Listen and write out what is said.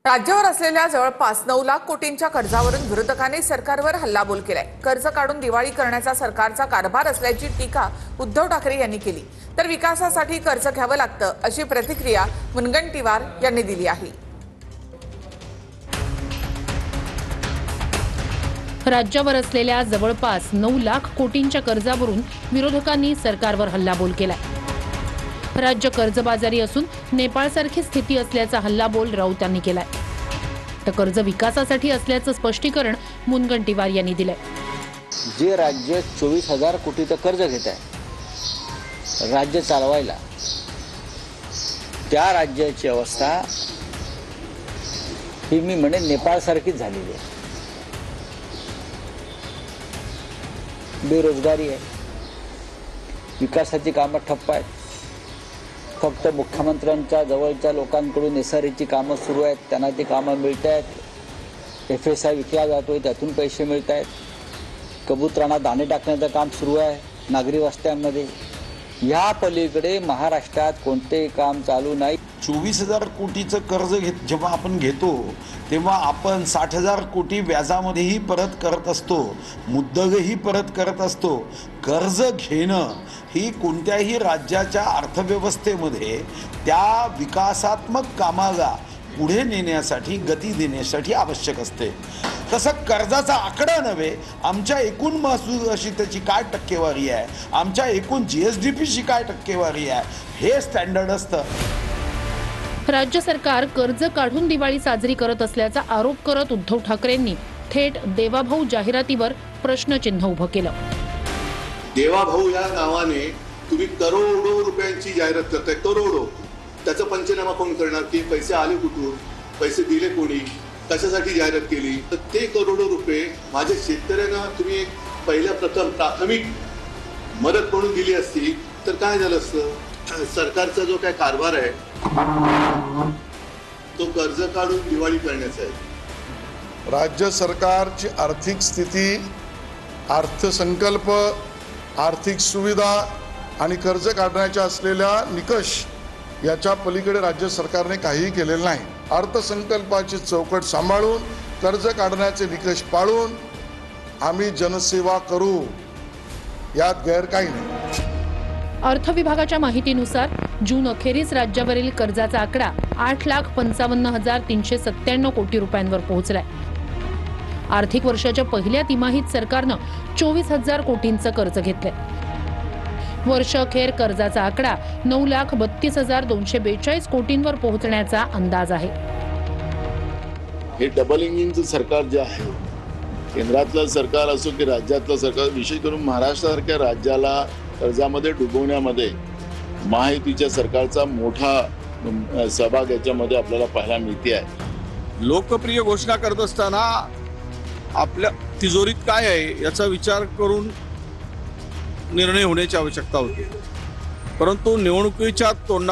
राज्यावर असलेल्या जवळपास 9 लाख कोटींच्या कर्जावरून विरोधकांनी सरकारवर हल्लाबोल केलाय। कर्ज काढून दिवाळी करण्याचा सरकारचा कारभार असल्याची टीका उद्धव ठाकरे यांनी केली। तर विकासासाठी कर्ज घ्यावं लागतं अशी प्रतिक्रिया मुनगंटीवार यांनी दिली आहे। राज्यावर असलेल्या जवळपास 9 लाख कोटींच्या कर्जावरून विरोधकांनी सरकारवर हल्लाबोल केलाय। राज्य कर्जबाजारी असून नेपाळसारखी स्थिती असल्याचा हल्लाबोल राऊतांनी केलाय। तर कर्ज विकासासाठी असल्याचं स्पष्टीकरण मुनगंटीवार यांनी दिलंय। जे राज्य 24,000 कोटीचं कर्ज घेत आहे राज्य चालवायला, त्या राज्याची अवस्था ही मी म्हणेन नेपाळसारखीच झालेली आहे। बेरोजगारी आहे, विकासाची कामं ठप्प आहेत। फक्त मुख्यमंत्र्यांच्या जवळच्या लोकांकडून एसआरईची कामं सुरू आहेत, त्यांना ती कामं मिळत आहेत। FSI विकला जातोय, त्यातून पैसे मिळत आहेत। कबुतरांना दाणे टाकण्याचं काम सुरू आहे नागरी वस्त्यांमध्ये। या पलीकडे महाराष्ट्रात कोणतेही काम चालू नाही। 24,000 कोटीचं कर्ज जेव्हा आपण घेतो तेव्हा आपण 60,000 कोटी व्याजामध्येही परत करत असतो, मुद्दलही परत करत असतो। कर्ज घेणं ही कोणत्याही राज्याच्या अर्थव्यवस्थेमध्ये त्या विकासात्मक कामाला पुढे नेण्यासाठी, गती देण्यासाठी आवश्यक असते। तसं कर्जाचा आकडा नव्हे, आमच्या एकूण महसूल अशी त्याची काय टक्केवारी आहे, आमच्या एकूण GSDPची काय टक्केवारी आहे, हे स्टँडर्ड असतं। राज्य सरकार कर्ज काढून दिवाळी साजरी करत असल्याचा आरोप करत उद्धव ठाकरेंनी थेट देवाभाऊ जाहिरातीवर प्रश्नचिन्ह उभं केलं। देवाभाऊ या नावाने तुम्ही करोडो रुपयांची जाहिरात करताय, करोडो। त्याचा पंचनामा कोण करणार की पैसे आले कुठून, पैसे दिले कोणी, कशासाठी जाहिरात केली? तर ते करोडो रुपये माझ्या शेतकऱ्यांना तुम्ही पहिल्या प्राथमिक मदत म्हणून दिली असती तर काय झालं असतं? सरकारचा जो काय कारभार आहे तो कर्ज काढून दिवाळी करण्याचा आहे। राज्य सरकारची आर्थिक स्थिती, अर्थसंकल्प, आर्थिक सुविधा आणि कर्ज काढण्याच्या असलेल्या निकष याच्या पलीकडे राज्य सरकारने काहीही केलेलं नाही। अर्थसंकल्पाची चौकट सांभाळून, कर्ज काढण्याचे निकष पाळून आम्ही जनसेवा करू, यात गैर काही नाही। अर्थ विभागाच्या माहितीनुसार जून अखेरीस राज्यावरील कर्जाचा आकडा 8,55,397 कोटी रुपयांवर पोहोचलाय। आर्थिक वर्षाच्या पहिल्या तिमाहीत सरकारनं 24,000 कोटींचं कर्ज घेतलंय। वर्ष अखेर कर्जाचा आकडा 9,32,242 कोटींवर पोहोचण्याचा अंदाज आहे। हे डबल इंजिनचं सरकार जे आहे, केंद्रातलं सरकार असो की राज्यातलं सरकार, विशेष करून महाराष्ट्रासारख्या राज्याला कर्जामध्ये डुबवण्यामध्ये महायुतीच्या सरकारचा मोठा सहभाग याच्यामध्ये आपल्याला पाहायला मिळते आहे। लोकप्रिय घोषणा करत असताना आपल्या तिजोरीत काय आहे याचा विचार करून निर्णय होण्याची आवश्यकता होती, परंतु निवडणुकीच्या तोंडा